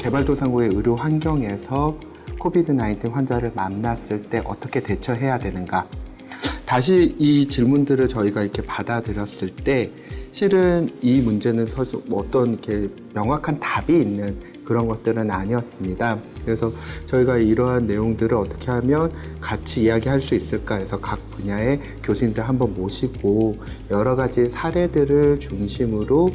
개발도상국의 의료 환경에서 코비드-19 환자를 만났을 때 어떻게 대처해야 되는가? 다시 이 질문들을 저희가 이렇게 받아들였을 때 실은 이 문제는 어떤 이렇게 명확한 답이 있는 그런 것들은 아니었습니다. 그래서 저희가 이러한 내용들을 어떻게 하면 같이 이야기할 수 있을까 해서 각 분야의 교수님들 한번 모시고 여러 가지 사례들을 중심으로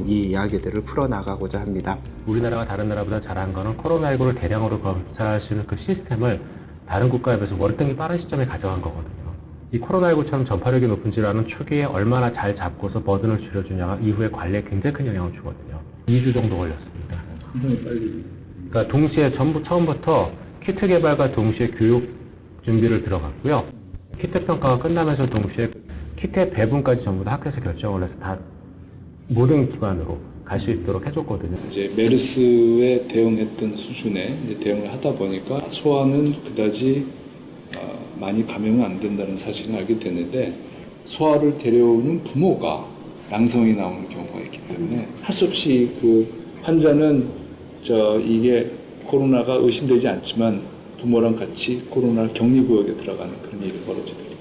이 이야기들을 풀어나가고자 합니다. 우리나라가 다른 나라보다 잘한 거는 코로나19를 대량으로 검사할 수 있는 그 시스템을 다른 국가에 비해서 월등히 빠른 시점에 가져간 거거든요. 이 코로나19처럼 전파력이 높은 질환은 초기에 얼마나 잘 잡고서 버든을 줄여주냐가 이후에 관리에 굉장히 큰 영향을 주거든요. 2주 정도 걸렸습니다. 상당히 빨리. 그러니까 동시에 처음부터 키트 개발과 동시에 교육 준비를 들어갔고요. 키트 평가가 끝나면서 동시에 키트의 배분까지 전부 다 학교에서 결정을 해서 다 모든 기관으로 갈 수 있도록 해줬거든요. 이제 메르스에 대응했던 수준에 이제 대응을 하다 보니까 소아는 그다지 많이 감염은 안 된다는 사실을 알게 됐는데 소아를 데려오는 부모가 양성이 나오는 경우가 있기 때문에 할 수 없이 그 환자는 이게 코로나가 의심되지 않지만 부모랑 같이 코로나 격리구역에 들어가는 그런 일이 벌어지더라고요.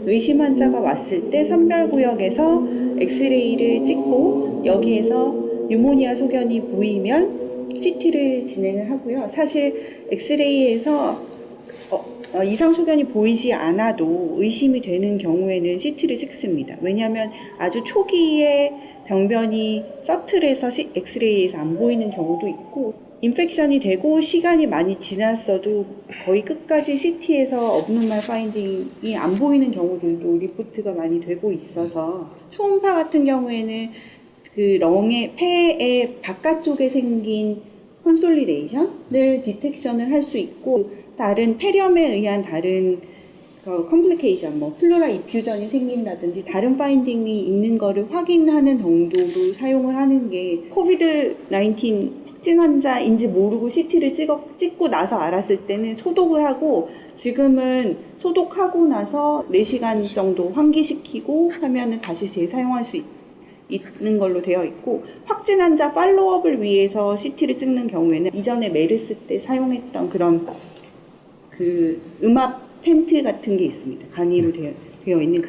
의심 환자가 왔을 때 선별구역에서 엑스레이를 찍고 여기에서 뉴모니아 소견이 보이면 CT를 진행을 하고요. 사실 엑스레이에서 이상 소견이 보이지 않아도 의심이 되는 경우에는 CT를 찍습니다. 왜냐하면 아주 초기에 병변이 서툴해서 엑스레이에서 안 보이는 경우도 있고 인펙션이 되고 시간이 많이 지났어도 거의 끝까지 CT에서 어브노멀 파인딩이 안 보이는 경우들도 리포트가 많이 되고 있어서 초음파 같은 경우에는 그 폐의 바깥쪽에 생긴 콘솔리데이션을 디텍션을 할 수 있고 다른 폐렴에 의한 다른 컴플리케이션, 플로라 이퓨전이 생긴다든지 다른 파인딩이 있는 거를 확인하는 정도로 사용을 하는 게 코비드-19 확진 환자인지 모르고 CT를 찍고 나서 알았을 때는 소독을 하고 지금은 소독하고 나서 4시간 정도 환기시키고 하면은 다시 재사용할 수 있는 걸로 되어 있고 확진 환자 팔로업을 위해서 CT를 찍는 경우에는 이전에 메르스 때 사용했던 그런 그 음압 텐트 같은 게 있습니다. 간이로 되어 있는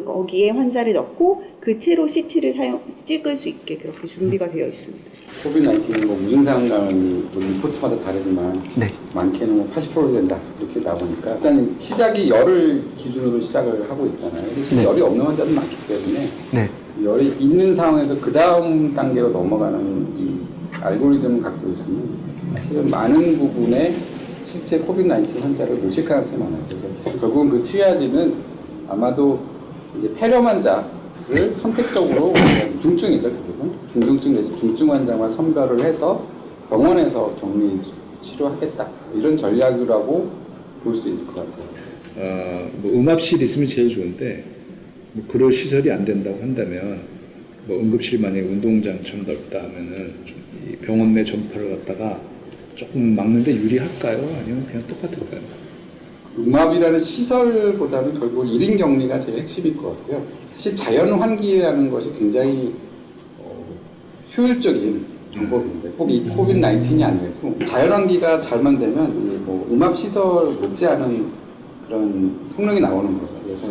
거기에 환자를 넣고 그 채로 CT를 찍을 수 있게 그렇게 준비가 되어 있습니다. 코비드-19은 무증상 감염이 리포트마다 다르지만 네. 많게는 80% 된다 이렇게 나오니까 일단 시작이 열을 기준으로 시작을 하고 있잖아요. 그래서 네. 열이 없는 환자도 많기 때문에 네. 열이 있는 상황에서 그 다음 단계로 넘어가는 이 알고리즘을 갖고 있으면 사실은 많은 부분에 실제 코비드-19 환자를 놓칠 가능성이 많아요. 그래서 결국은 그 트리아지는 아마도 이제 폐렴 환자를 선택적으로 중증이죠. 결국은 중증증 내지 중증 환자만 선별을 해서 병원에서 격리 치료하겠다 이런 전략이라고 볼 수 있을 것 같아요. 음압실 있으면 제일 좋은데 그럴 시설이 안 된다고 한다면 응급실 만약에 운동장처럼 넓다 하면은 이 병원 내 전파를 갖다가 조금 막는데 유리할까요? 아니면 그냥 똑같을까요? 음압이라는 시설보다는 결국 1인 격리가 제일 핵심일 것 같고요. 사실 자연 환기라는 것이 굉장히 효율적인 방법인데 꼭 이 코비드-19이 아니어도 자연 환기가 잘만 되면 음압 시설 못지않은 그런 성능이 나오는 거죠. 그래서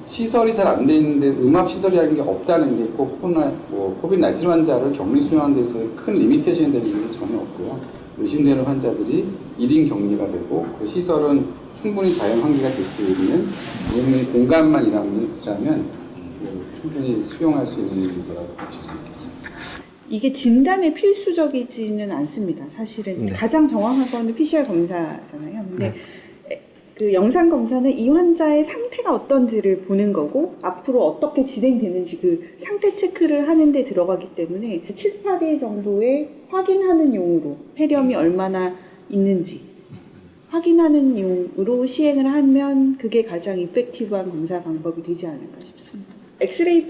시설이 잘 안 돼 있는데 음압 시설이라는 게 없다는 게 꼭 코비드-19 환자를 격리 수용하는 데서 큰 리미테이션이 되는 게 전혀 없고요. 의심되는 환자들이 1인 격리가 되고 그 시설은 충분히 자연 환기가 될 수 있는 공간만 이라면 충분히 수용할 수 있는 거라고 보실 수 있겠습니다. 이게 진단에 필수적이지는 않습니다. 사실은 네. 가장 정확한 거는 PCR 검사잖아요. 근데 그 영상 검사는 이 환자의 상태가 어떤지를 보는 거고 앞으로 어떻게 진행되는지 그 상태 체크를 하는 데 들어가기 때문에 7, 8일 정도에 확인하는 용으로 폐렴이 얼마나 있는지 확인하는 용으로 시행을 하면 그게 가장 이펙티브한 검사 방법이 되지 않을까 싶습니다. 엑스레이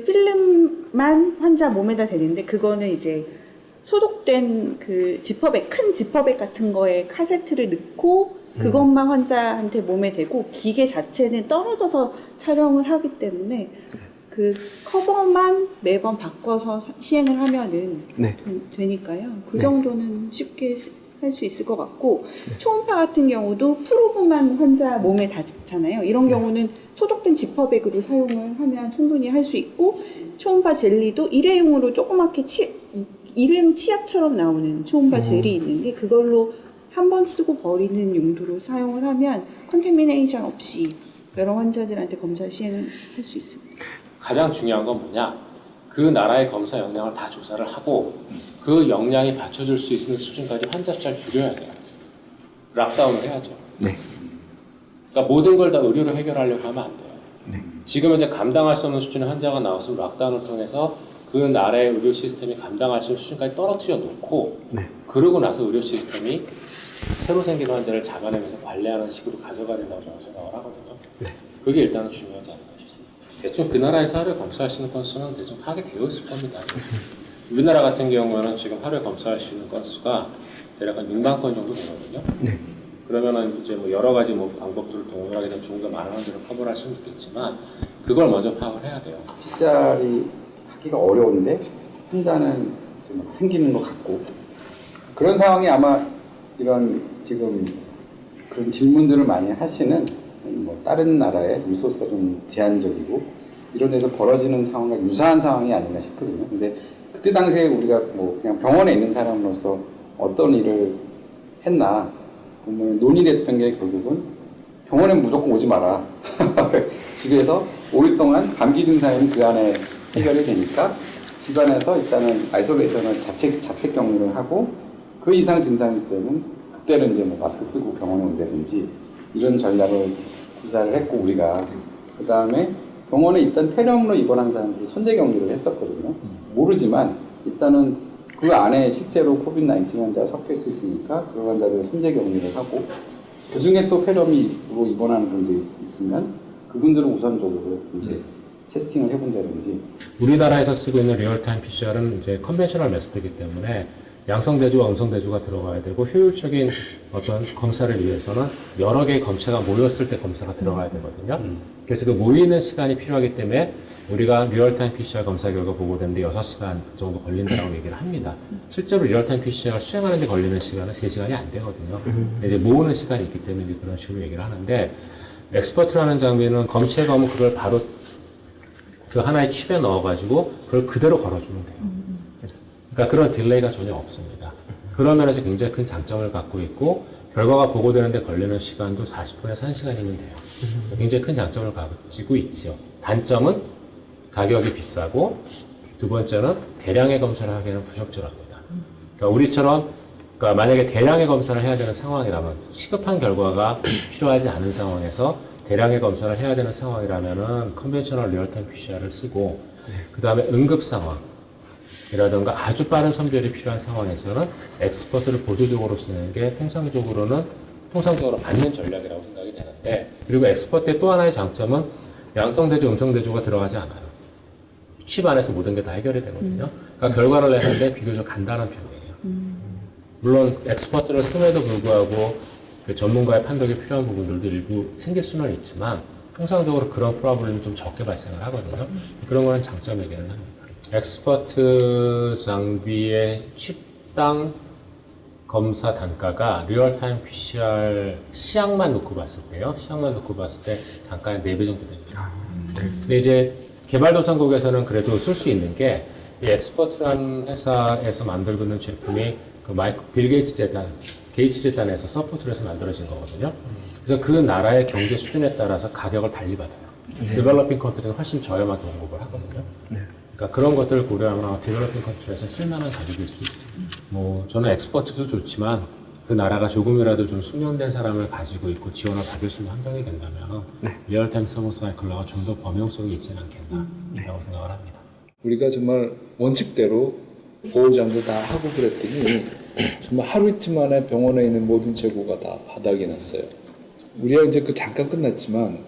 필름만 환자 몸에다 대는데 그거는 이제 소독된 그 지퍼백, 큰 지퍼백 같은 거에 카세트를 넣고 그것만 환자한테 몸에 대고 기계 자체는 떨어져서 촬영을 하기 때문에 그 커버만 매번 바꿔서 시행을 하면은 네. 되니까요. 그 네. 정도는 쉽게 할 수 있을 것 같고, 초음파 같은 경우도 프로브만 환자 몸에 닿잖아요. 이런 경우는 소독된 지퍼백으로 사용을 하면 충분히 할 수 있고, 초음파 젤리도 일회용으로 조그맣게 일회용 치약처럼 나오는 초음파 젤이 있는데, 그걸로 한 번 쓰고 버리는 용도로 사용을 하면 컨태미네이션 없이 여러 환자들한테 검사 시행을 할 수 있습니다. 가장 중요한 건 뭐냐? 그 나라의 검사 역량을 다 조사를 하고 그 역량이 받쳐줄 수 있는 수준까지 환자 수를 줄여야 돼요. 락다운을 해야죠. 네. 그러니까 모든 걸 다 의료로 해결하려고 하면 안 돼요. 네. 지금 이제 감당할 수 없는 수준의 환자가 나왔으면 락다운을 통해서 그 나라의 의료 시스템이 감당할 수 있는 수준까지 떨어뜨려 놓고 네. 그러고 나서 의료 시스템이 새로 생기는 환자를 잡아내면서 관리하는 식으로 가져가야 된다고 저는 생각을 하거든요. 네. 그게 일단은 중요하지 않을까 싶습니다. 대충 그 나라에서 하루에 검사할 수 있는 건수는 대충 파악이 되어 있을 겁니다. 우리나라 같은 경우에는 지금 하루에 검사할 수 있는 건수가 대략 한 6만 건 정도 되거든요. 네. 그러면은 이제 뭐 여러 가지 뭐 방법들을 동원하게 되면 좀 더 많은 환자를 커버를 할 수는 있겠지만 그걸 먼저 파악을 해야 돼요. PCR이 하기가 어려운데 환자는 좀 막 생기는 것 같고 그런 상황이 아마 이런 지금 그런 질문들을 많이 하시는 뭐 다른 나라의 리소스가 좀 제한적이고 이런 데서 벌어지는 상황과 유사한 상황이 아닌가 싶거든요. 근데 그때 당시에 우리가 뭐 그냥 병원에 있는 사람으로서 어떤 일을 했나 보면 논의됐던 게 결국은 병원에 무조건 오지 마라. 집에서 5일 동안 감기 증상은 그 안에 해결이 되니까 집안에서 일단은 아이솔레이션을 자택 격리를 하고 그 이상 증상이 있으면 그때는 이제 뭐 마스크 쓰고 병원에 온다든지 이런 전략을 구사를 했고 우리가 그 다음에 병원에 있던 폐렴으로 입원한 사람들이 선제 격리를 했었거든요. 모르지만 일단은 그 안에 실제로 코비드-19 환자가 섞여 있을 수 있으니까 그 환자들 선제 격리를 하고 그 중에 또 폐렴으로 입원하는 분들이 있으면 그분들은 우선적으로 이제 테스팅을 해본다든지. 우리나라에서 쓰고 있는 리얼타임 PCR은 이제 컨벤셔널 메스드이기 때문에 양성대주와 음성대주가 들어가야 되고 효율적인 어떤 검사를 위해서는 여러 개의 검체가 모였을 때 검사가 들어가야 되거든요. 그래서 그 모이는 시간이 필요하기 때문에 우리가 리얼타임 PCR 검사 결과 보고되는데 6시간 정도 걸린다고 얘기를 합니다. 실제로 리얼타임 PCR 수행하는 데 걸리는 시간은 3시간이 안 되거든요. 이제 모으는 시간이 있기 때문에 이제 그런 식으로 얘기를 하는데 엑스퍼트라는 장비는 검체가 오면 그걸 바로 그 하나의 칩에 넣어가지고 그걸 그대로 걸어주면 돼요. 그러니까 그런 딜레이가 전혀 없습니다. 그런 면에서 굉장히 큰 장점을 갖고 있고 결과가 보고되는데 걸리는 시간도 40분에서 1시간이면 돼요. 굉장히 큰 장점을 가지고 있죠. 단점은 가격이 비싸고 두 번째는 대량의 검사를 하기에는 부적절합니다. 그러니까 우리처럼 그러니까 만약에 대량의 검사를 해야 되는 상황이라면 시급한 결과가 필요하지 않은 상황에서 대량의 검사를 해야 되는 상황이라면은 컨벤셔널 리얼타임 PCR을 쓰고 그 다음에 응급 상황이라든가 아주 빠른 선별이 필요한 상황에서는 엑스퍼트를 보조적으로 쓰는 게 통상적으로 맞는 전략이라고 생각이 되는데 그리고 엑스퍼트의 또 하나의 장점은 양성대주, 음성대주가 들어가지 않아요. 칩 안에서 모든 게 다 해결이 되거든요. 그러니까 결과를 내는데 비교적 간단한 편이에요. 물론 엑스퍼트를 씀에도 불구하고 그 전문가의 판독이 필요한 부분들도 일부 생길 수는 있지만 통상적으로 그런 프로블럼이 좀 적게 발생을 하거든요. 그런 거는 장점이기는 합니다. 엑스퍼트 장비의 칩당 검사 단가가 리얼타임 PCR 시약만 놓고 봤을 때요. 시약만 놓고 봤을 때 단가의 4배 정도 됩니다. 근데 이제 개발도상국에서는 그래도 쓸 수 있는 게 이 엑스퍼트라는 회사에서 만들고 있는 제품이 그 빌 게이츠 재단에서 서포트를 해서 만들어진 거거든요. 그래서 그 나라의 경제 수준에 따라서 가격을 달리 받아요. 디벨로핑 컨트리는 훨씬 저렴하게 공급을 하거든요. 그러니까 그런 것들을 고려하면 디벨로핑 컨트리에서 쓸만한 가격일 수 있습니다. 뭐 저는 엑스퍼트도 좋지만 그 나라가 조금이라도 좀 숙련된 사람을 가지고 있고 지원을 받을 수 있는 환경이 된다면 리얼타임 서머 사이클러가 좀 더 범용성이 있지는 않겠나라고 생각을 합니다. 우리가 정말 원칙대로 보호장도 다 하고 그랬더니 정말 하루 이틀 만에 병원에 있는 모든 재고가 다 바닥이 났어요. 우리가 이제 그 잠깐 끝났지만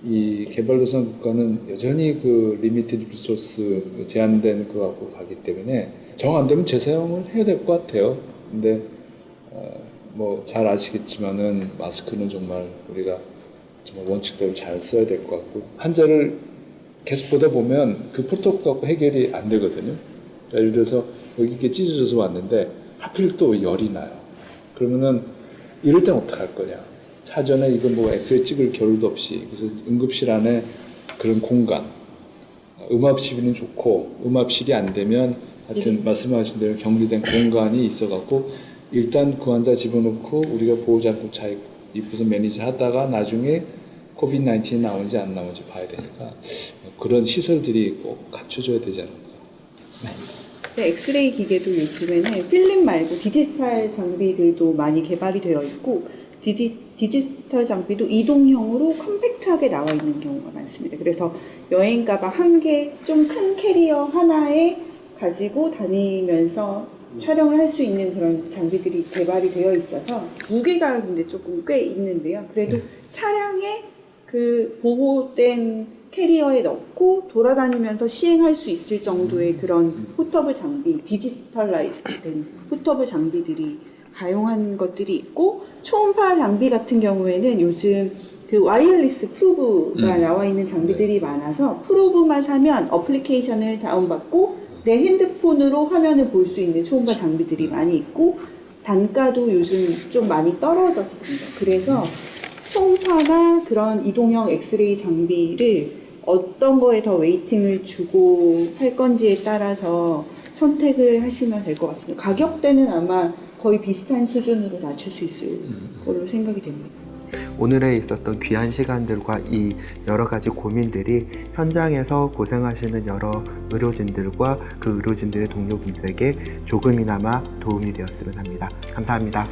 이 개발도상 국가는 여전히 그 리미티드 리소스 제한된 거 갖고 가기 때문에 정 안 되면 재사용을 해야 될 것 같아요. 근데 뭐 잘 아시겠지만은 마스크는 정말 우리가 정말 원칙대로 잘 써야 될 것 같고 환자를 계속 보다 보면 그 프로토콜 갖고 해결이 안 되거든요. 예를 들어서 여기 이렇게 찢어져서 왔는데 하필 또 열이 나요. 그러면은 이럴 땐 어떡할 거냐. 사전에 이거 뭐 엑스레이 찍을 겨를도 없이 그래서 응급실 안에 그런 공간, 음압실은 좋고 음압실이 안 되면 하여튼 말씀하신 대로 격리된 공간이 있어갖고 일단 그 환자 집어넣고 우리가 보호자고 잘 입고서 매니지 하다가 나중에 코비드-19이 나오는지 안 나오는지 봐야 되니까 그런 시설들이 꼭 갖춰줘야 되지 않을까. 네, 엑스레이 기계도 요즘에는 필름 말고 디지털 장비들도 많이 개발이 되어 있고 디지털 장비도 이동형으로 컴팩트하게 나와 있는 경우가 많습니다. 그래서 여행 가방 한 개, 좀 큰 캐리어 하나에 가지고 다니면서 촬영을 할 수 있는 그런 장비들이 개발이 되어 있어서 무게가 근데 조금 꽤 있는데요. 그래도 차량에 그 보호된 캐리어에 넣고 돌아다니면서 시행할 수 있을 정도의 그런 포터블 장비, 디지털라이즈 된 포터블 장비들이 가용한 것들이 있고, 초음파 장비 같은 경우에는 요즘 그 와이어리스 프로브가 나와 있는 장비들이 많아서 프로브만 사면 어플리케이션을 다운받고 내 핸드폰으로 화면을 볼 수 있는 초음파 장비들이 많이 있고, 단가도 요즘 좀 많이 떨어졌습니다. 그래서 초음파나 그런 이동형 엑스레이 장비를 어떤 거에 더 웨이팅을 주고 할 건지에 따라서 선택을 하시면 될 것 같습니다. 가격대는 아마 거의 비슷한 수준으로 낮출 수 있을 걸로 생각이 됩니다. 오늘에 있었던 귀한 시간들과 이 여러 가지 고민들이 현장에서 고생하시는 여러 의료진들과 그 의료진들의 동료분들에게 조금이나마 도움이 되었으면 합니다. 감사합니다.